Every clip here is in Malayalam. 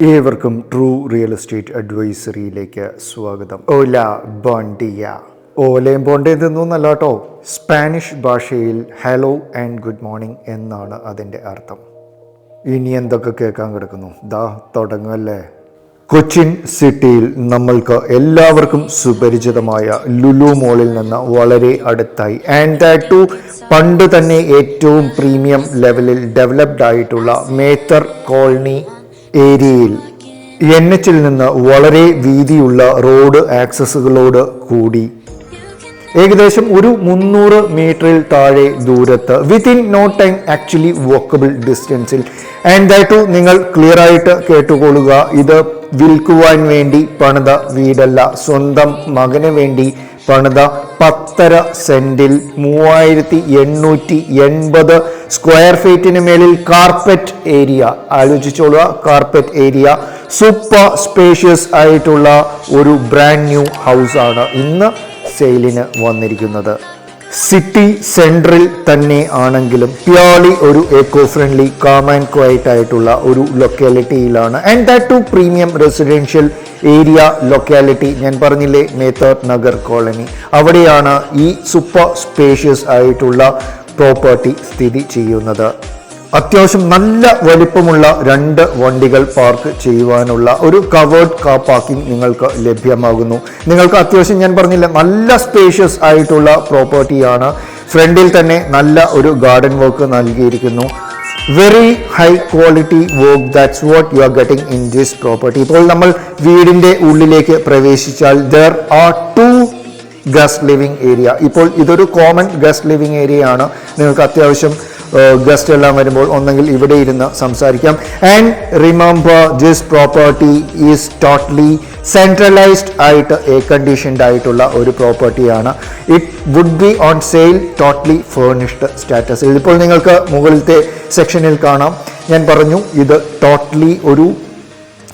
ഏവർക്കും ട്രൂ റിയൽ എസ്റ്റേറ്റ് അഡ്വൈസറിയിലേക്ക് സ്വാഗതം. ഓല ബോണ്ടിയ, ഓലയും ബോണ്ടേതൊന്നല്ല കേട്ടോ. സ്പാനിഷ് ഭാഷയിൽ ഹലോ ആൻഡ് ഗുഡ് മോർണിംഗ് എന്നാണ് അതിൻ്റെ അർത്ഥം. ഇനി എന്തൊക്കെ കേൾക്കാൻ കിടക്കുന്നു, ദാ തുടങ്ങല്ലേ. കൊച്ചിൻ സിറ്റിയിൽ നമ്മൾക്ക് എല്ലാവർക്കും സുപരിചിതമായ ലുലു മോളിൽ നിന്ന് വളരെ അടുത്തായി ആൻഡ് ദാറ്റ് ടു പണ്ട് തന്നെ ഏറ്റവും പ്രീമിയം ലെവലിൽ ഡെവലപ്ഡ് ആയിട്ടുള്ള മേത്തർ കോളനി ഏരിയയിൽ NH നിന്ന് വളരെ വീതിയുള്ള റോഡ് ആക്സസുകളോട് കൂടി ഏകദേശം ഒരു 300 മീറ്ററിൽ താഴെ ദൂരത്ത് within no time actually walkable ഡിസ്റ്റൻസിൽ ആൻഡ് ദാറ്റ് നിങ്ങൾ ക്ലിയർ ആയിട്ട് കേട്ടുകൊള്ളുക. ഇത് വിൽക്കുവാൻ വേണ്ടി പണിത വീടല്ല, സ്വന്തം മകന് വേണ്ടി പണിത 10.5 സെന്റിൽ 3880 സ്ക്വയർ ഫീറ്റിന് മേലിൽ കാർപ്പറ്റ് ഏരിയ. ആലോചിച്ചോളുക, കാർപ്പറ്റ് ഏരിയ, സൂപ്പർ സ്പേഷ്യസ് ആയിട്ടുള്ള ഒരു ബ്രാൻഡ് ന്യൂ ഹൗസ് ആണ് ഇന്ന് സെയിലിന് വന്നിരിക്കുന്നത്. സിറ്റി സെൻട്രൽ തന്നെ ആണെങ്കിലും പ്യോർലി ഒരു eco friendly calm and quiet ആയിട്ടുള്ള ഒരു ലൊക്കാലിറ്റിയിലാണ് and that too premium residential area locality. ഞാൻ പറഞ്ഞില്ലേ, മേത്തർ നഗർ കോളനി, അവിടെയാണ് ഈ സൂപ്പർ സ്പേഷ്യസ് ആയിട്ടുള്ള പ്രോപ്പർട്ടി സ്ഥിതി ചെയ്യുന്നത്. അത്യാവശ്യം നല്ല വലിപ്പമുള്ള 2 വണ്ടികൾ പാർക്ക് ചെയ്യുവാനുള്ള ഒരു കവേർഡ് കാർ പാർക്കിംഗ് നിങ്ങൾക്ക് ലഭ്യമാകുന്നു. നിങ്ങൾക്ക് അത്യാവശ്യം, ഞാൻ പറഞ്ഞില്ല, നല്ല സ്പേഷ്യസ് ആയിട്ടുള്ള പ്രോപ്പർട്ടിയാണ്. ഫ്രണ്ടിൽ തന്നെ നല്ല ഒരു ഗാർഡൻ വർക്ക് നൽകിയിരിക്കുന്നു. Very high quality work, that's what you are getting in this property. ഇപ്പോൾ നമ്മൾ വീടിൻ്റെ ഉള്ളിലേക്ക് പ്രവേശിച്ചാൽ there are 2 guest living area. ഇപ്പോൾ ഇതൊരു കോമൺ ഗസ്റ്റ് ലിവിംഗ് ഏരിയ ആണ്. നിങ്ങൾക്ക് അത്യാവശ്യം ഗസ്റ്റ് എല്ലാം വരുമ്പോൾ ഒന്നെങ്കിൽ ഇവിടെ ഇരുന്ന് സംസാരിക്കാം. And remember, this property is totally centralised ആയിട്ട് എയർ കണ്ടീഷൻഡ് ആയിട്ടുള്ള ഒരു പ്രോപ്പർട്ടിയാണ്. It would be on sale totally furnished സ്റ്റാറ്റസിൽ. ഇപ്പോൾ നിങ്ങൾക്ക് മുകളിലത്തെ സെക്ഷനിൽ കാണാം, ഞാൻ പറഞ്ഞു ഇത് ടോട്ടലി ഒരു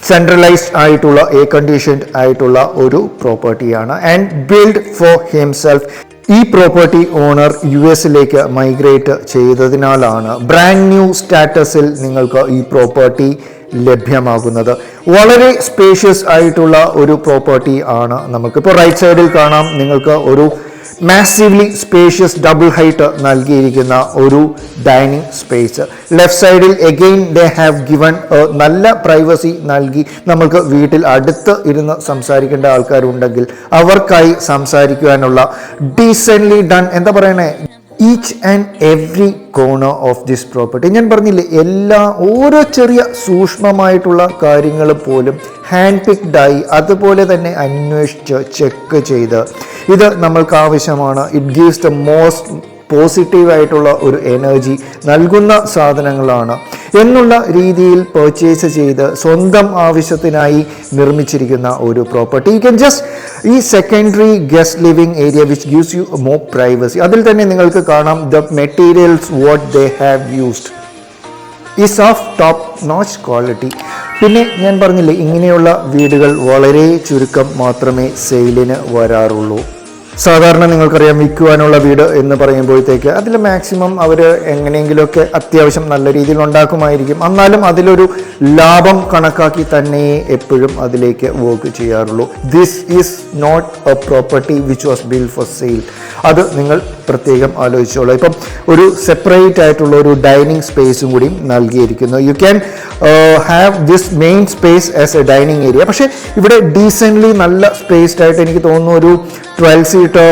സെൻട്രലൈസ്ഡ് ആയിട്ടുള്ള എയർ കണ്ടീഷൻഡ് ആയിട്ടുള്ള ഒരു പ്രോപ്പർട്ടിയാണ് ആൻഡ് ബിൽഡ് ഫോർ ഹിംസെൽഫ്. ഈ പ്രോപ്പർട്ടി ഓണർ US മൈഗ്രേറ്റ് ചെയ്തതിനാലാണ് ബ്രാൻഡ് ന്യൂ സ്റ്റാറ്റസിൽ നിങ്ങൾക്ക് ഈ പ്രോപ്പർട്ടി ലഭ്യമാകുന്നത്. വളരെ സ്പേഷ്യസ് ആയിട്ടുള്ള ഒരു പ്രോപ്പർട്ടി ആണ്. നമുക്കിപ്പോൾ റൈറ്റ് സൈഡിൽ കാണാം, നിങ്ങൾക്ക് ഒരു മാസീവ്ലി സ്പേഷ്യസ് ഡബിൾ ഹൈറ്റ് നൽകിയിരിക്കുന്ന ഒരു ഡൈനിങ് സ്പേസ്. ലെഫ്റ്റ് സൈഡിൽ അഗെയിൻ ദേ ഹാവ് ഗിവൺ നല്ല പ്രൈവസി നൽകി. നമുക്ക് വീട്ടിൽ അടുത്ത് ഇരുന്ന് സംസാരിക്കേണ്ട ആൾക്കാരുണ്ടെങ്കിൽ അവർക്കായി സംസാരിക്കുവാനുള്ള ഡീസെൻ്റ്ലി ഡൺ, എന്താ പറയണേ, each and every corner of this property. ഞാൻ പറഞ്ഞില്ലേ, ഓരോ ചെറിയ സൂക്ഷ്മമായിട്ടുള്ള കാര്യങ്ങൾ പോലും ഹാൻഡ് പിക്ഡായി അതുപോലെ തന്നെ അന്വേഷിച്ച് ചെക്ക് ചെയ്ത് ഇത് നമ്മൾക്ക് ആവശ്യമാണ്. It gives the most positive ആയിട്ടുള്ള ഒരു എനർജി നൽകുന്ന സാധനങ്ങളാണ് എന്നുള്ള രീതിയിൽ പർച്ചേസ് ചെയ്ത് സ്വന്തം ആവശ്യത്തിനായി നിർമ്മിച്ചിരിക്കുന്ന ഒരു പ്രോപ്പർട്ടി. യു ക്യാൻ ജസ്റ്റ് ഈ secondary guest living area which gives you more privacy. അതിൽ തന്നെ നിങ്ങൾക്ക് കാണാം the materials what they have used is of top notch quality. പിന്നെ ഞാൻ പറഞ്ഞില്ലേ, ഇങ്ങനെയുള്ള വീടുകൾ വളരെ ചുരുക്കം മാത്രമേ സെയിലിന് വരാറുള്ളൂ. സാധാരണ നിങ്ങൾക്കറിയാം, വിൽക്കുവാനുള്ള വീട് എന്ന് പറയുമ്പോഴത്തേക്ക് അതിൽ മാക്സിമം അവർ എങ്ങനെയെങ്കിലുമൊക്കെ അത്യാവശ്യം നല്ല രീതിയിൽ ഉണ്ടാക്കുമായിരിക്കും. എന്നാലും അതിലൊരു ലാഭം കണക്കാക്കി തന്നെ എപ്പോഴും അതിലേക്ക് വർക്ക് ചെയ്യാറുള്ളൂ. This is not a property which was build for sale. അത് നിങ്ങൾ പ്രത്യേകം ആലോചിച്ചോളൂ. ഇപ്പം ഒരു സെപ്പറേറ്റ് ആയിട്ടുള്ള ഒരു ഡൈനിങ് സ്പേസും കൂടി നൽകിയിരിക്കുന്നു. You can have this main space as A dining area. പക്ഷേ ഇവിടെ ഡീസെൻ്റ്ലി നല്ല സ്പേസ്ഡ് ആയിട്ട് എനിക്ക് തോന്നുന്നു ഒരു 12 സീറ്റർ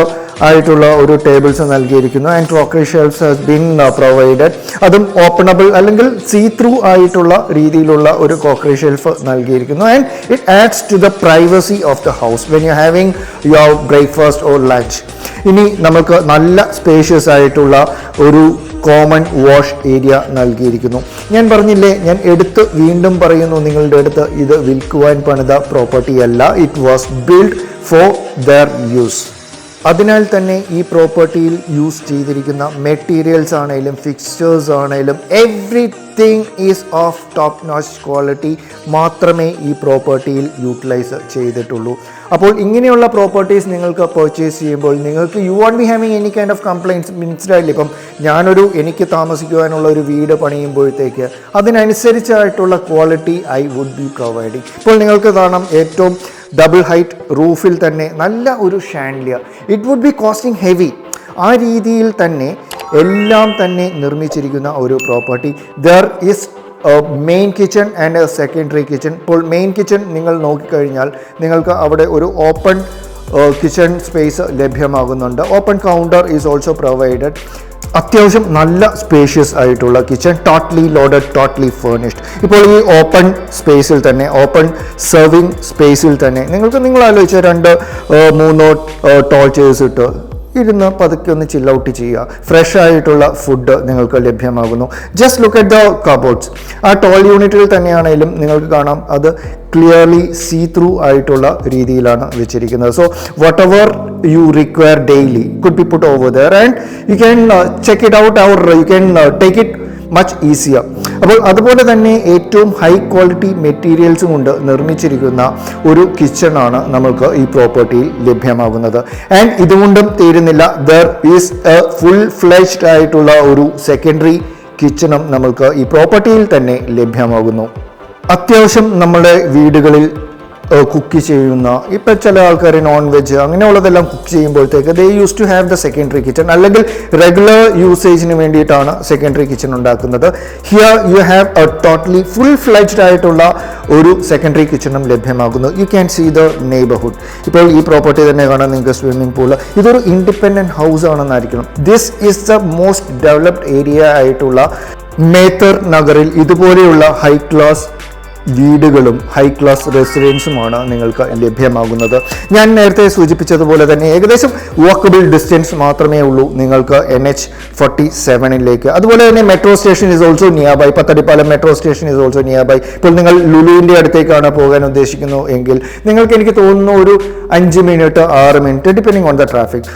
ആയിട്ടുള്ള ഒരു ടേബിൾസ് നൽകിയിരിക്കുന്നു and crockery shelves has been provided. അതും ഓപ്പണബിൾ അല്ലെങ്കിൽ സീ ത്രൂ ആയിട്ടുള്ള രീതിയിലുള്ള ഒരു ക്രോക്കറി ഷെൽഫ് നൽകിയിരിക്കുന്നു and it adds to the privacy of the house when you having your breakfast or lunch. ഇനി നമുക്ക് നല്ല സ്പേഷ്യസ് ആയിട്ടുള്ള ഒരു കോമൺ വാഷ് ഏരിയ നൽകിയിരിക്കുന്നു. ഞാൻ പറഞ്ഞില്ലേ, ഞാൻ വീണ്ടും പറയുന്നു നിങ്ങളുടെ അടുത്ത്, ഇത് വിൽക്കുവാൻ പണിത പ്രോപ്പർട്ടി അല്ല. It was build four there use. അതിനാൽ തന്നെ ഈ പ്രോപ്പർട്ടിയിൽ യൂസ് ചെയ്തിരിക്കുന്ന മെറ്റീരിയൽസ് ആണെങ്കിലും ഫിക്സ്ചേഴ്സ് ആണെങ്കിലും everything is of top notch quality മാത്രമേ ഈ പ്രോപ്പർട്ടിയിൽ യൂട്ടിലൈസ് ചെയ്തിട്ടുള്ളൂ. അപ്പോൾ ഇങ്ങനെയുള്ള പ്രോപ്പർട്ടീസ് നിങ്ങൾക്ക് പർച്ചേസ് ചെയ്യുമ്പോൾ നിങ്ങൾക്ക് you won't be having any kind of complaints. മനസ്സിലായില്ല, ഇപ്പം എനിക്ക് താമസിക്കുവാനുള്ള ഒരു വീട് പണിയുമ്പോഴത്തേക്ക് അതിനനുസരിച്ചായിട്ടുള്ള quality I would be providing. ഇപ്പോൾ നിങ്ങൾക്ക് കാണാം ഏറ്റവും ഡബിൾ ഹൈറ്റ് റൂഫിൽ തന്നെ നല്ല ഒരു chandelier. It would be costing heavy. ആ രീതിയിൽ തന്നെ എല്ലാം തന്നെ നിർമ്മിച്ചിരിക്കുന്ന ഒരു property. There is main kitchen and a secondary kitchen. ഇപ്പോൾ മെയിൻ കിച്ചൺ നിങ്ങൾ നോക്കിക്കഴിഞ്ഞാൽ നിങ്ങൾക്ക് അവിടെ ഒരു ഓപ്പൺ കിച്ചൺ സ്പേസ് ലഭ്യമാകുന്നുണ്ട്. Open counter is also provided. അത്യാവശ്യം നല്ല സ്പേഷ്യസ് ആയിട്ടുള്ള kitchen, totally loaded, totally furnished. ഇപ്പോൾ ഈ ഓപ്പൺ സ്പേസിൽ തന്നെ, ഓപ്പൺ സെർവിങ് സ്പേസിൽ തന്നെ നിങ്ങൾ ആലോചിച്ച 2-3 ടോൾ ചെയർസ് ഇട്ട് ഇരുന്ന് പതുക്കെ ഒന്ന് ചിൽ ഔട്ട് ചെയ്യുക. ഫ്രഷ് ആയിട്ടുള്ള ഫുഡ് നിങ്ങൾക്ക് ലഭ്യമാകുന്നു. Just look at the cupboards. ആ ടോൾ യൂണിറ്റിൽ തന്നെയാണെങ്കിലും നിങ്ങൾക്ക് കാണാം അത് ക്ലിയർലി സീ ത്രൂ ആയിട്ടുള്ള രീതിയിലാണ് വെച്ചിരിക്കുന്നത്. So whatever you require daily could be put over there and you can check it out or you can take it much easier. അപ്പോൾ അതുപോലെ തന്നെ ഏറ്റവും ഹൈ ക്വാളിറ്റി മെറ്റീരിയൽസും കൊണ്ട് നിർമ്മിച്ചിരിക്കുന്ന ഒരു കിച്ചണാണ് നമുക്ക് ഈ പ്രോപ്പർട്ടിയിൽ ലഭ്യമാകുന്നത്. ആൻഡ് ഇതുകൊണ്ടും തീരുന്നില്ല, there is A full fledged ആയിട്ടുള്ള ഒരു സെക്കൻഡറി കിച്ചണും നമുക്ക് ഈ പ്രോപ്പർട്ടിയിൽ തന്നെ ലഭ്യമാകുന്നു. അത്യാവശ്യം നമ്മുടെ വീടുകളിൽ കുക്ക് ചെയ്യുന്ന, ഇപ്പം ചില ആൾക്കാർ നോൺ വെജ് അങ്ങനെയുള്ളതെല്ലാം കുക്ക് ചെയ്യുമ്പോഴത്തേക്ക് they use to have the secondary kitchen, അല്ലെങ്കിൽ റെഗുലർ യൂസേജിന് വേണ്ടിയിട്ടാണ് സെക്കൻഡറി കിച്ചൺ ഉണ്ടാക്കുന്നത്. Here you have a totally full fledged ആയിട്ടുള്ള ഒരു സെക്കൻഡറി കിച്ചണും ലഭ്യമാകുന്നു. You can see the neighbourhood. ഇപ്പോൾ ഈ പ്രോപ്പർട്ടി തന്നെ കാണാൻ നിങ്ങൾക്ക് സ്വിമ്മിംഗ് പൂള്. ഇതൊരു ഇൻഡിപെൻഡൻറ്റ് ഹൗസ് ആണെന്നായിരിക്കണം. This is the most developed area ആയിട്ടുള്ള മേത്തർ നഗറിൽ ഇതുപോലെയുള്ള ഹൈ ക്ലാസ് വീടുകളും ഹൈ ക്ലാസ് റെസിഡൻസുമാണ് നിങ്ങൾക്ക് ലഭ്യമാകുന്നത്. ഞാൻ നേരത്തെ സൂചിപ്പിച്ചതുപോലെ തന്നെ ഏകദേശം വാക്കബിൾ ഡിസ്റ്റൻസ് മാത്രമേ ഉള്ളൂ നിങ്ങൾക്ക് NH47ലേക്ക്. അതുപോലെ തന്നെ metro station is also nearby. Pathadipalam metro station is also nearby. ഇപ്പോൾ നിങ്ങൾ ലുലുവിൻ്റെ അടുത്തേക്കാണ് പോകാൻ ഉദ്ദേശിക്കുന്നു എങ്കിൽ നിങ്ങൾക്ക്, എനിക്ക് തോന്നുന്നു, ഒരു 5 minute 6 minute depending on the traffic,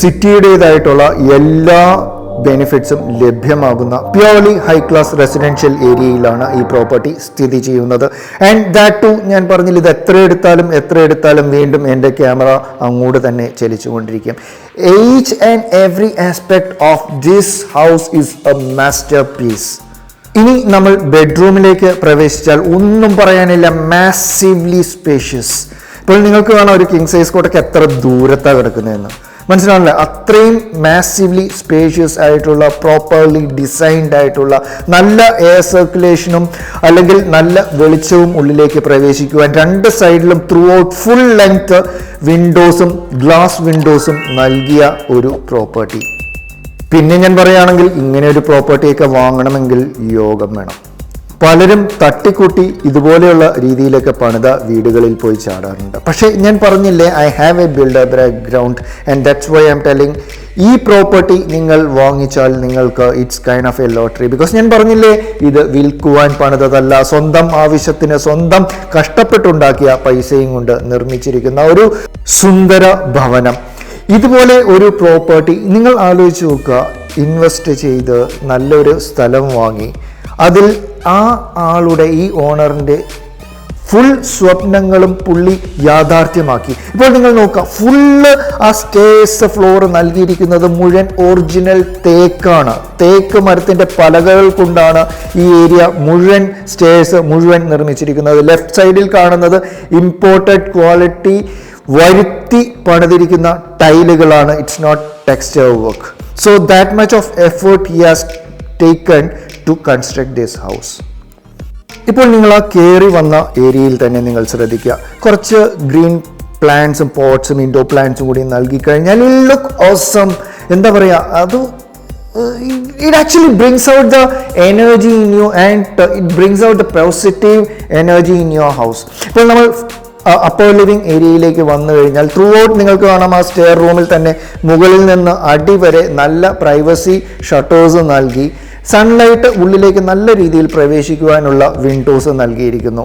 സിറ്റിയുടേതായിട്ടുള്ള എല്ലാ ബെനിഫിറ്റ്സും ലഭ്യമാകുന്ന പ്യോർലി ഹൈ ക്ലാസ് റെസിഡൻഷ്യൽ ഏരിയയിലാണ് ഈ പ്രോപ്പർട്ടി സ്ഥിതി ചെയ്യുന്നത്. ആൻഡ് ദാറ്റ് ടു, ഞാൻ പറഞ്ഞില്ല, ഇത് എത്ര എടുത്താലും വീണ്ടും എൻ്റെ ക്യാമറ അങ്ങോട്ട് തന്നെ ചലിച്ചുകൊണ്ടിരിക്കും. Each and every aspect of this house is a masterpiece. ഇനി നമ്മൾ ബെഡ്റൂമിലേക്ക് പ്രവേശിച്ചാൽ ഒന്നും പറയാനില്ല, മാസീവ്ലി സ്പേഷ്യസ്. ഇപ്പോൾ നിങ്ങൾക്ക് കാണാം ഒരു കിങ് സൈസ് കോട്ടൊക്കെ എത്ര ദൂരത്താണ് കിടക്കുന്നതെന്ന്. മനസ്സിലാണല്ലേ? അത്രയും മാസീവ്ലി സ്പേഷ്യസ് ആയിട്ടുള്ള, പ്രോപ്പർലി ഡിസൈൻഡ് ആയിട്ടുള്ള, നല്ല എയർ സർക്കുലേഷനും അല്ലെങ്കിൽ നല്ല വെളിച്ചവും ഉള്ളിലേക്ക് പ്രവേശിക്കുവാൻ 2 സൈഡിലും ത്രൂ ഔട്ട് ഫുൾ ലെങ്ത് വിൻഡോസും ഗ്ലാസ് വിൻഡോസും നൽകിയ ഒരു പ്രോപ്പർട്ടി. പിന്നെ ഞാൻ പറയുകയാണെങ്കിൽ ഇങ്ങനെ ഒരു പ്രോപ്പർട്ടിയൊക്കെ വാങ്ങണമെങ്കിൽ യോഗം വേണം. പലരും തട്ടിക്കൂട്ടി ഇതുപോലെയുള്ള രീതിയിലൊക്കെ പണിത വീടുകളിൽ പോയി ചാടാറുണ്ട്. പക്ഷേ ഞാൻ പറഞ്ഞില്ലേ, I have A builder background and that's why I M telling, ഈ പ്രോപ്പർട്ടി നിങ്ങൾ വാങ്ങിച്ചാൽ നിങ്ങൾക്ക് it's kind of A lottery. Because ഞാൻ പറഞ്ഞില്ലേ, ഇത് വിൽക്കുവാൻ പണിതതല്ല, സ്വന്തം ആവശ്യത്തിന് സ്വന്തം കഷ്ടപ്പെട്ടുണ്ടാക്കിയ പൈസയും കൊണ്ട് നിർമ്മിച്ചിരിക്കുന്ന ഒരു സുന്ദര ഭവനം. ഇതുപോലെ ഒരു പ്രോപ്പർട്ടി നിങ്ങൾ ആലോചിച്ച് നോക്കുക. ഇൻവെസ്റ്റ് ചെയ്ത് നല്ലൊരു സ്ഥലം വാങ്ങി അതിൽ ആ ആളുടെ, ഈ ഓണറിൻ്റെ ഫുൾ സ്വപ്നങ്ങളും പുള്ളി യാഥാർത്ഥ്യമാക്കി. ഇപ്പോൾ നിങ്ങൾ നോക്കുക, ഫുള്ള് ആ സ്റ്റേഴ്സ് ഫ്ലോർ നൽകിയിരിക്കുന്നത് മുഴുവൻ ഒറിജിനൽ തേക്കാണ്. തേക്ക് മരത്തിൻ്റെ പലകകൾ കൊണ്ടാണ് ഈ ഏരിയ മുഴുവൻ, സ്റ്റേഴ്സ് മുഴുവൻ നിർമ്മിച്ചിരിക്കുന്നത്. ലെഫ്റ്റ് സൈഡിൽ കാണുന്നത് ഇമ്പോർട്ടഡ് ക്വാളിറ്റി വരുത്തി പണിതിരിക്കുന്ന ടൈലുകളാണ്. It's not texture work. So that much of effort he has taken to construct this house. ഇപ്പോൾ നിങ്ങൾ ആ കയറി വന്ന ഏരിയയിൽ തന്നെ നിങ്ങൾ ശ്രദ്ധിക്കുക, കുറച്ച് ഗ്രീൻ പ്ലാന്റ്സും പോട്ട്സും ഇൻഡോർ പ്ലാന്റ്സും കൂടി നൽകി കഴിഞ്ഞാൽ ലുക്ക് ഓസം. എന്താ പറയുക, അത് it actually brings out the energy in you and it brings out the positive energy in your house. ഇപ്പോൾ നമ്മൾ അപ്പർ ലിവിംഗ് ഏരിയയിലേക്ക് വന്നു കഴിഞ്ഞാൽ ത്രൂ ഔട്ട് നിങ്ങൾക്ക് കാണാം ആ സ്റ്റെയർ റൂമിൽ തന്നെ മുകളിൽ നിന്ന് അടി വരെ നല്ല പ്രൈവസി ഷട്ടേഴ്സ് നൽകി സൺലൈറ്റ് ഉള്ളിലേക്ക് നല്ല രീതിയിൽ പ്രവേശിക്കുവാനുള്ള വിൻഡോസ് നൽകിയിരിക്കുന്നു.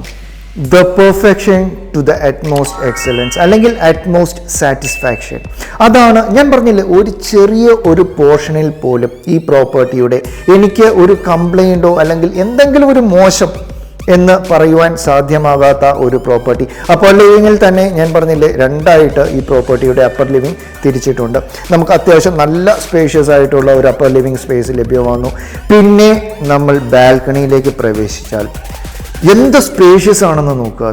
The perfection to the utmost excellence അല്ലെങ്കിൽ അറ്റ്മോസ്റ്റ് സാറ്റിസ്ഫാക്ഷൻ. അതാണ് ഞാൻ പറഞ്ഞില്ലേ, ഒരു ചെറിയ ഒരു പോർഷനിൽ പോലും ഈ പ്രോപ്പർട്ടിയുടെ എനിക്ക് ഒരു കംപ്ലൈൻറ്റോ അല്ലെങ്കിൽ എന്തെങ്കിലും ഒരു മോശം എന്ന് പറയുവാൻ സാധ്യമാകാത്ത ഒരു പ്രോപ്പർട്ടി. അപ്പർ ലിവിങ്ങിൽ തന്നെ ഞാൻ പറഞ്ഞില്ലേ, രണ്ടായിട്ട് ഈ പ്രോപ്പർട്ടിയുടെ അപ്പർ ലിവിങ് തിരിച്ചിട്ടുണ്ട്. നമുക്ക് അത്യാവശ്യം നല്ല സ്പേഷ്യസ് ആയിട്ടുള്ള ഒരു അപ്പർ ലിവിങ് സ്പേസ് ലഭ്യമാകുന്നു. പിന്നെ നമ്മൾ ബാൽക്കണിയിലേക്ക് പ്രവേശിച്ചാൽ എന്ത് സ്പേഷ്യസ് ആണെന്ന് നോക്കുക.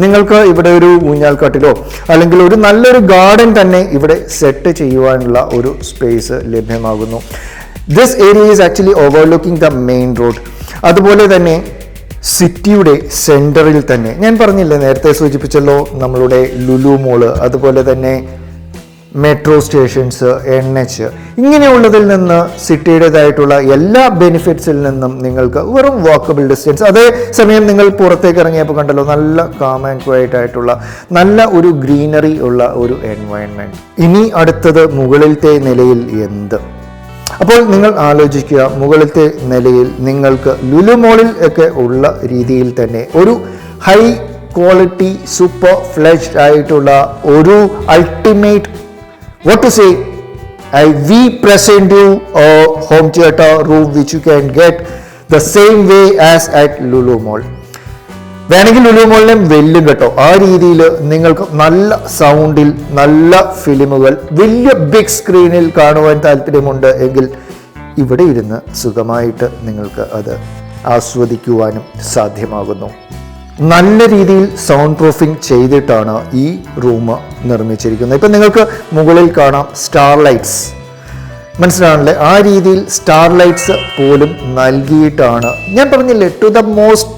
നിങ്ങൾക്ക് ഇവിടെ ഒരു ഊഞ്ഞാൽക്കാട്ടിലോ അല്ലെങ്കിൽ ഒരു നല്ലൊരു ഗാർഡൻ തന്നെ ഇവിടെ സെറ്റ് ചെയ്യുവാനുള്ള ഒരു സ്പേസ് ലഭ്യമാകുന്നു. This area is actually overlooking the main road. അതുപോലെ തന്നെ സിറ്റിയുടെ സെൻറ്ററിൽ തന്നെ ഞാൻ പറഞ്ഞില്ലേ, നേരത്തെ സൂചിപ്പിച്ചല്ലോ, നമ്മളുടെ ലുലു മോള്, അതുപോലെ തന്നെ മെട്രോ സ്റ്റേഷൻസ്, NH, ഇങ്ങനെയുള്ളതിൽ നിന്ന് സിറ്റിയുടേതായിട്ടുള്ള എല്ലാ ബെനിഫിറ്റ്സിൽ നിന്നും നിങ്ങൾക്ക് വെറും വാക്കബിൾ ഡിസ്റ്റൻസ്. അതേസമയം നിങ്ങൾ പുറത്തേക്ക് ഇറങ്ങിയപ്പോൾ കണ്ടല്ലോ, നല്ല കാം ആൻഡ് ക്വയറ്റ് ആയിട്ടുള്ള നല്ല ഒരു ഗ്രീനറി ഉള്ള ഒരു എൻവയൺമെൻറ്റ്. ഇനി അടുത്തത് മുകളിലത്തെ നിലയിൽ എന്ത്? അപ്പോൾ നിങ്ങൾ ആലോചിക്കുക, മുകളിലത്തെ നിലയിൽ നിങ്ങൾക്ക് ലുലു മോളിൽ ഒക്കെ ഉള്ള രീതിയിൽ തന്നെ ഒരു ഹൈ ക്വാളിറ്റി സൂപ്പർ ഫ്ലെജ്ഡ് ആയിട്ടുള്ള ഒരു ultimate what to say, we present you a home theater room which you can get the same way as at Lulu Mall. വേണമെങ്കിൽ ലുലു മോളിനെ വെല്ലും കേട്ടോ. ആ രീതിയിൽ നിങ്ങൾക്ക് നല്ല സൗണ്ടിൽ നല്ല ഫിലിമുകൾ വലിയ ബിഗ് സ്ക്രീനിൽ കാണുവാൻ താല്പര്യമുണ്ട് എങ്കിൽ ഇവിടെ ഇരുന്ന് സുഖമായിട്ട് നിങ്ങൾക്ക് അത് ആസ്വദിക്കുവാനും സാധ്യമാകുന്നു. നല്ല രീതിയിൽ സൗണ്ട് പ്രൂഫിംഗ് ചെയ്തിട്ടാണ് ഈ റൂം നിർമ്മിച്ചിരിക്കുന്നത്. ഇപ്പം നിങ്ങൾക്ക് മുകളിൽ കാണാം സ്റ്റാർ ലൈറ്റ്സ്, മനസ്സിലാണല്ലേ? ആ രീതിയിൽ സ്റ്റാർ ലൈറ്റ്സ് പോലും നൽകിയിട്ടാണ്, ഞാൻ പറഞ്ഞില്ലേ, ടു ദ മോസ്റ്റ്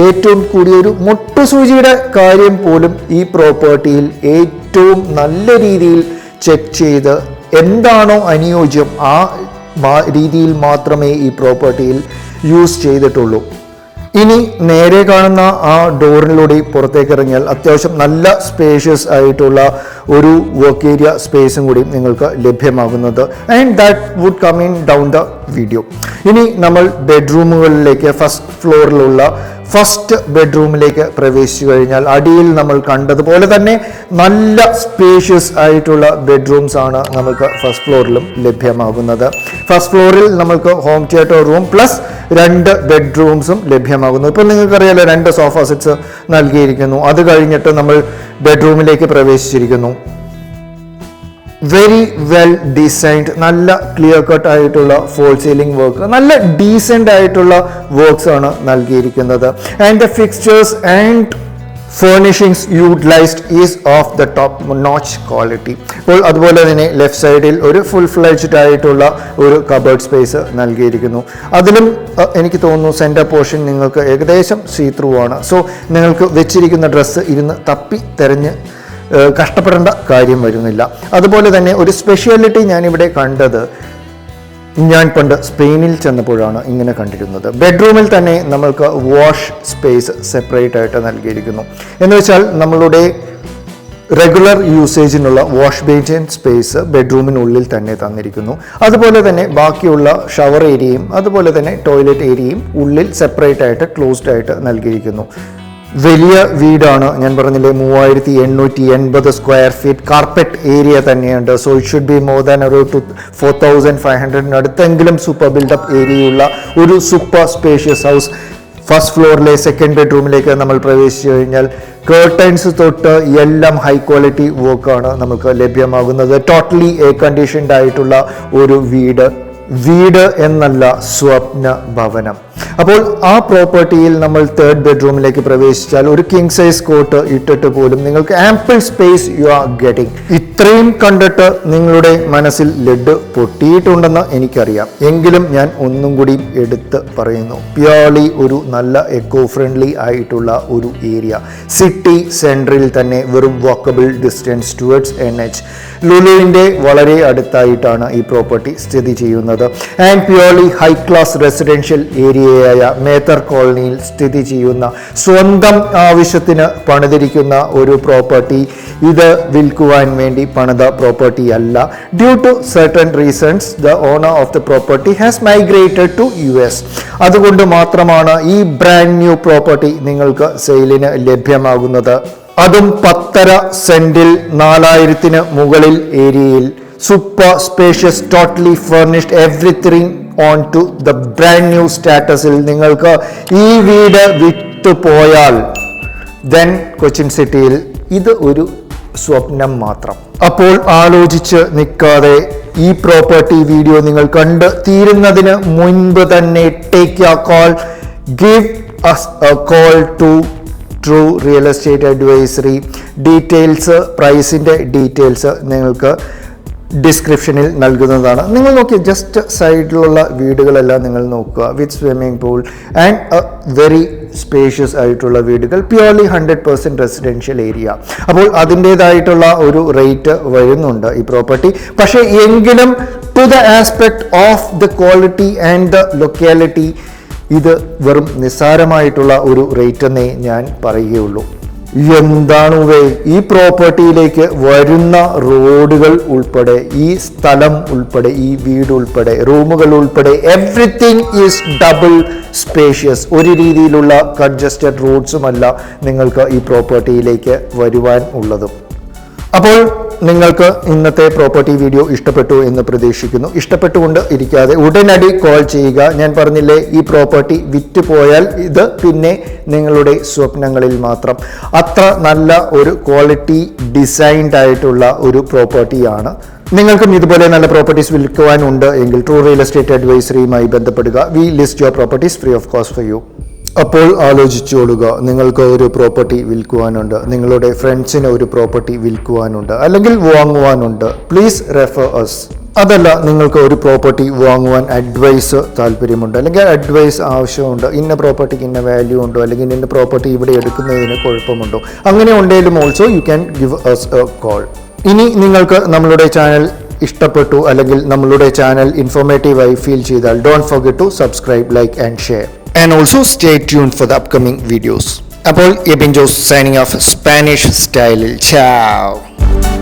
ഏറ്റവും കൂടിയൊരു മുട്ടുസൂചിയുടെ കാര്യം പോലും ഈ പ്രോപ്പർട്ടിയിൽ ഏറ്റവും നല്ല രീതിയിൽ ചെക്ക് ചെയ്ത് എന്താണോ അനുയോജ്യം ആ രീതിയിൽ മാത്രമേ ഈ പ്രോപ്പർട്ടിയിൽ യൂസ് ചെയ്തിട്ടുള്ളൂ. ഇനി നേരെ കാണുന്ന ആ ഡോറിലൂടെ പുറത്തേക്ക് ഇറങ്ങിയാൽ അത്യാവശ്യം നല്ല സ്പേഷ്യസ് ആയിട്ടുള്ള ഒരു വർക്ക് ഏരിയ സ്പേസും കൂടി നിങ്ങൾക്ക് ലഭ്യമാകുന്നത്. And that would come in down the video. ഇനി നമ്മൾ ബെഡ്റൂമുകളിലേക്ക് ഫസ്റ്റ് ഫ്ലോറിലുള്ള ഫസ്റ്റ് ബെഡ്റൂമിലേക്ക് പ്രവേശിച്ചു കഴിഞ്ഞാൽ അടിയിൽ നമ്മൾ കണ്ടതുപോലെ തന്നെ നല്ല സ്പേഷ്യസ് ആയിട്ടുള്ള ബെഡ്റൂംസ് ആണ് നമുക്ക് ഫസ്റ്റ് ഫ്ലോറിലും ലഭ്യമാകുന്നത്. ഫസ്റ്റ് ഫ്ലോറിൽ നമുക്ക് ഹോം തിയേറ്റർ റൂം പ്ലസ് 2 ബെഡ്റൂംസും ലഭ്യമാകുന്നു. ഇപ്പം നിങ്ങൾക്കറിയാലോ, 2 സോഫ സെറ്റ്സ് നൽകിയിരിക്കുന്നു. അത് കഴിഞ്ഞിട്ട് നമ്മൾ ബെഡ്റൂമിലേക്ക് പ്രവേശിച്ചിരിക്കുന്നു. വെരി വെൽ ഡിസൈൻഡ്, നല്ല ക്ലിയർ കട്ട് ആയിട്ടുള്ള ഫോൾ സീലിംഗ് വർക്ക്, നല്ല ഡീസെൻ്റ് ആയിട്ടുള്ള വർക്ക്സ് ആണ് നൽകിയിരിക്കുന്നത്. And the fixtures and furnishings utilised is of the top notch quality. അപ്പോൾ അതുപോലെ തന്നെ ലെഫ്റ്റ് സൈഡിൽ ഒരു ഫുൾ ഫ്ലെഡ്ജ്ഡ് ആയിട്ടുള്ള ഒരു കബേർഡ് സ്പേസ് നൽകിയിരിക്കുന്നു. അതിലും എനിക്ക് തോന്നുന്നു സെൻറ്റർ പോർഷൻ നിങ്ങൾക്ക് ഏകദേശം സീ ത്രൂ ആണ്. സോ നിങ്ങൾക്ക് വെച്ചിരിക്കുന്ന ഡ്രസ്സ് ഇരുന്ന് തപ്പി തെരഞ്ഞ് കഷ്ടപ്പെടേണ്ട കാര്യം വരുന്നില്ല. അതുപോലെ തന്നെ ഒരു സ്പെഷ്യാലിറ്റി ഞാനിവിടെ കണ്ടത്, ഞാൻ പണ്ട് സ്പെയിനിൽ ചെന്നപ്പോഴാണ് ഇങ്ങനെ കണ്ടിരുന്നത്. ബെഡ്റൂമിൽ തന്നെ നമ്മൾക്ക് വാഷ് സ്പേസ് സെപ്പറേറ്റ് ആയിട്ട് നൽകിയിരിക്കുന്നു. എന്ന് വെച്ചാൽ നമ്മളുടെ റെഗുലർ യൂസേജിനുള്ള വാഷ് ബേസിൻ സ്പേസ് ബെഡ്റൂമിനുള്ളിൽ തന്നെ തന്നിരിക്കുന്നു. അതുപോലെ തന്നെ ബാക്കിയുള്ള ഷവർ ഏരിയയും അതുപോലെ തന്നെ ടോയ്ലറ്റ് ഏരിയയും ഉള്ളിൽ സെപ്പറേറ്റ് ആയിട്ട് ക്ലോസ്ഡ് ആയിട്ട് നൽകിയിരിക്കുന്നു. വലിയ വീടാണ്, ഞാൻ പറഞ്ഞില്ലേ, 3880 സ്ക്വയർ ഫീറ്റ് കാർപ്പറ്റ് ഏരിയ തന്നെയുണ്ട്. So it should be more than ഒരു 4500 അടുത്തെങ്കിലും സൂപ്പർ ബിൽഡപ്പ് ഏരിയയുള്ള ഒരു സൂപ്പർ സ്പേഷ്യസ് ഹൗസ്. ഫസ്റ്റ് ഫ്ലോറിലെ സെക്കൻഡ് ബെഡ്റൂമിലേക്ക് നമ്മൾ പ്രവേശിച്ചു കഴിഞ്ഞാൽ കേർട്ടൻസ് തൊട്ട് എല്ലാം ഹൈ ക്വാളിറ്റി വർക്കാണ് നമുക്ക് ലഭ്യമാകുന്നത്. ടോട്ടലി എയർ കണ്ടീഷൻഡ് ആയിട്ടുള്ള ഒരു വീട് എന്നല്ല, സ്വപ്ന ഭവനം. അപ്പോൾ ആ പ്രോപ്പർട്ടിയിൽ നമ്മൾ തേർഡ് ബെഡ്റൂമിലേക്ക് പ്രവേശിച്ചാൽ ഒരു കിങ് സൈസ് കോട്ട് ഇട്ടിട്ട് പോലും നിങ്ങൾക്ക് ample space U are getting. ഇത്രയും കണ്ടിട്ട് നിങ്ങളുടെ മനസ്സിൽ ലെഡ് പൊട്ടിയിട്ടുണ്ടെന്ന് എനിക്കറിയാം. എങ്കിലും ഞാൻ ഒന്നും കൂടി എടുത്ത് പറയുന്നു, പ്യോർലി ഒരു നല്ല എക്കോ ഫ്രണ്ട്ലി ആയിട്ടുള്ള ഒരു ഏരിയ, സിറ്റി സെൻട്രൽ തന്നെ, വെറും വാക്കബിൾ ഡിസ്റ്റൻസ് ടുവേർഡ്സ് NH. ലുലുവിൻ്റെ വളരെ അടുത്തായിട്ടാണ് ഈ പ്രോപ്പർട്ടി സ്ഥിതി ചെയ്യുന്നത്. And purely high class residential area ഏരിയയായ മേത്തർ കോളനിയിൽ സ്ഥിതി ചെയ്യുന്ന സ്വന്തം ആവശ്യത്തിന് പണിതിരിക്കുന്ന ഒരു പ്രോപ്പർട്ടി. ഇത് വിൽക്കുവാൻ വേണ്ടി പണിത പ്രോപ്പർട്ടി അല്ല. Due to certain reasons the owner of the property has migrated to US. അതുകൊണ്ട് മാത്രമാണ് ഈ ബ്രാൻഡ് ന്യൂ പ്രോപ്പർട്ടി നിങ്ങൾക്ക് സെയിലിന് ലഭ്യമാകുന്നത്. അതും 10.5 സെന്റിൽ 4000-ന് മുകളിൽ ഏരിയയിൽ. Super spacious, totally furnished, everything on to the brand new സ്റ്റാറ്റസിൽ നിങ്ങൾക്ക് ഈ വീട് വിറ്റുപോയാൽ ദെൻ കൊച്ചിൻ സിറ്റിയിൽ ഇത് ഒരു സ്വപ്നം മാത്രം. അപ്പോൾ ആലോചിച്ച് നിൽക്കാതെ ഈ പ്രോപ്പർട്ടി വീഡിയോ നിങ്ങൾ കണ്ട് തീരുന്നതിന് മുൻപ് തന്നെ take a call, give us a call to True Real Estate Advisory. Details, പ്രൈസിൻ്റെ ഡീറ്റെയിൽസ് നിങ്ങൾക്ക് ഡിസ്ക്രിപ്ഷനിൽ നൽകുന്നതാണ്. നിങ്ങൾ നോക്കി ജസ്റ്റ് സൈഡിലുള്ള വീടുകളെല്ലാം നിങ്ങൾ നോക്കുക. With swimming pool and very spacious ആയിട്ടുള്ള വീടുകൾ, പ്യുവർലി 100% റെസിഡൻഷ്യൽ ഏരിയ. അപ്പോൾ അതിൻ്റേതായിട്ടുള്ള ഒരു റേറ്റ് വരുന്നുണ്ട് ഈ പ്രോപ്പർട്ടി. പക്ഷേ എങ്കിലും to the aspect of the quality and the locality ഇത് വെറും നിസ്സാരമായിട്ടുള്ള ഒരു റേറ്റ് എന്നേ ഞാൻ പറയുകയുള്ളൂ. എന്താണുവേ ഈ പ്രോപ്പർട്ടിയിലേക്ക് വരുന്ന റോഡുകൾ ഉൾപ്പെടെ, ഈ സ്ഥലം ഉൾപ്പെടെ, ഈ വീട് ഉൾപ്പെടെ, റൂമുകൾ ഉൾപ്പെടെ, എവ്രിതിങ് ഈസ് ഡബിൾ സ്പേഷ്യസ്. ഒരു രീതിയിലുള്ള കൺജസ്റ്റഡ് റോഡ്സുമല്ല നിങ്ങൾക്ക് ഈ പ്രോപ്പർട്ടിയിലേക്ക് വരുവാൻ ഉള്ളതും. അപ്പോൾ നിങ്ങൾക്ക് ഇന്നത്തെ പ്രോപ്പർട്ടി വീഡിയോ ഇഷ്ടപ്പെട്ടു എന്ന് പ്രതീക്ഷിക്കുന്നു. ഇഷ്ടപ്പെട്ടുകൊണ്ട് ഇരിക്കാതെ ഉടനടി കോൾ ചെയ്യുക. ഞാൻ പറഞ്ഞില്ലേ, ഈ പ്രോപ്പർട്ടി വിറ്റുപോയാൽ ഇത് പിന്നെ നിങ്ങളുടെ സ്വപ്നങ്ങളിൽ മാത്രം. അത്ര നല്ല ഒരു ക്വാളിറ്റി ഡിസൈൻഡ് ആയിട്ടുള്ള ഒരു പ്രോപ്പർട്ടിയാണ്. നിങ്ങൾക്കും ഇതുപോലെ നല്ല പ്രോപ്പർട്ടീസ് വിൽക്കുവാനുണ്ട് എങ്കിൽ ട്രൂ റിയൽ എസ്റ്റേറ്റ് അഡ്വൈസറിയുമായി ബന്ധപ്പെടുക. We list your properties free of cost for you. അപ്പോൾ ആലോചിച്ചോളുക, നിങ്ങൾക്ക് ഒരു പ്രോപ്പർട്ടി വിൽക്കുവാനുണ്ട്, നിങ്ങളുടെ ഫ്രണ്ട്സിന് ഒരു പ്രോപ്പർട്ടി വിൽക്കുവാനുണ്ട്, അല്ലെങ്കിൽ വാങ്ങുവാനുണ്ട്, പ്ലീസ് റെഫർ അസ്. അതല്ല, നിങ്ങൾക്ക് ഒരു പ്രോപ്പർട്ടി വാങ്ങുവാൻ അഡ്വൈസ് താല്പര്യമുണ്ട്, അല്ലെങ്കിൽ അഡ്വൈസ് ആവശ്യമുണ്ട്, ഇന്ന പ്രോപ്പർട്ടിക്ക് ഇന്ന വാല്യൂ ഉണ്ടോ, അല്ലെങ്കിൽ ഇന്ന പ്രോപ്പർട്ടി ഇവിടെ എടുക്കുന്നതിന് കുഴപ്പമുണ്ടോ, അങ്ങനെ ഉണ്ടെങ്കിലും also you can give us a call. ഇനി നിങ്ങൾക്ക് നമ്മളുടെ ചാനൽ ഇഷ്ടപ്പെട്ടു, അല്ലെങ്കിൽ നമ്മളുടെ ചാനൽ ഇൻഫോർമേറ്റീവായി ഫീൽ ചെയ്താൽ don't forget to subscribe, like and share. And also stay tuned for the upcoming videos. അപ്പോൾ Ebin Jose signing off Spanish style. Ciao.